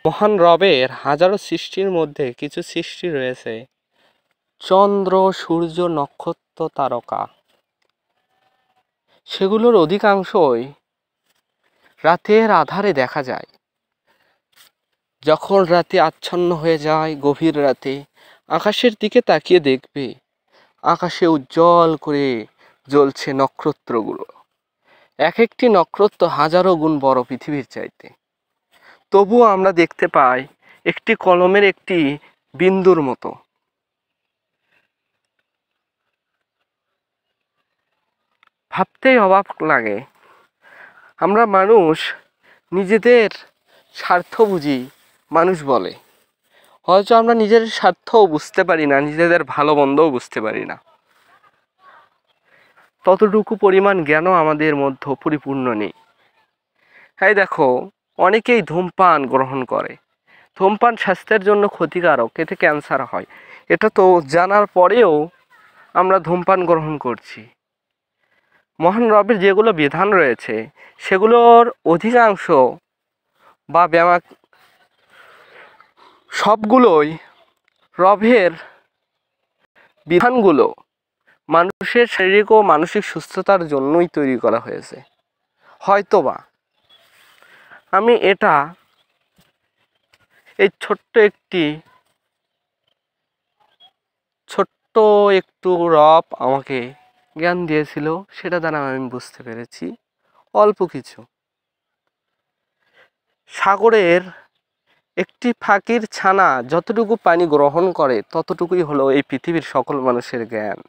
মহান রবের হাজারো সৃষ্টির মধ্যে কিছু সৃষ্টি রয়েছে চন্দ্র, সূর্য, নক্ষত্র, তারকা। সেগুলোর অধিকাংশই রাতের আধারে দেখা যায়। যখন রাতে আচ্ছন্ন হয়ে যায়, গভীর রাতে আকাশের দিকে তাকিয়ে দেখবে আকাশে উজ্জ্বল করে জ্বলছে নক্ষত্রগুলো। এক একটি নক্ষত্র হাজারো গুণ বড় পৃথিবীর চাইতে। তবুও আমরা দেখতে পাই একটি কলমের একটি বিন্দুর মতো। ভাবতেই অবাক লাগে, আমরা মানুষ নিজেদের স্বার্থ বুঝি মানুষ বলে, হয়তো আমরা নিজের স্বার্থও বুঝতে পারি না, নিজেদের ভালো মন্দও বুঝতে পারি না। ততটুকু পরিমাণ জ্ঞানও আমাদের মধ্যে পরিপূর্ণ নেই। এই দেখো, অনেকেই ধূমপান গ্রহণ করে। ধূমপান স্বাস্থ্যের জন্য ক্ষতিকারক, এতে ক্যান্সার হয়। এটা তো জানার পরেও আমরা ধূমপান গ্রহণ করছি। মহান রবের যেগুলো বিধান রয়েছে সেগুলোর অধিকাংশ বা সবগুলোই রবের বিধানগুলো মানুষের শারীরিক ও মানসিক সুস্থতার জন্যই তৈরি করা হয়েছে। হয়তোবা আমি এই ছোট্ট একটু রব আমাকে জ্ঞান দিয়েছিল, সেটা দ্বারা আমি বুঝতে পেরেছি অল্প কিছু। সাগরের একটি ফাঁকির ছানা যতটুকু পানি গ্রহণ করে ততটুকুই হলো এই পৃথিবীর সকল মানুষের জ্ঞান।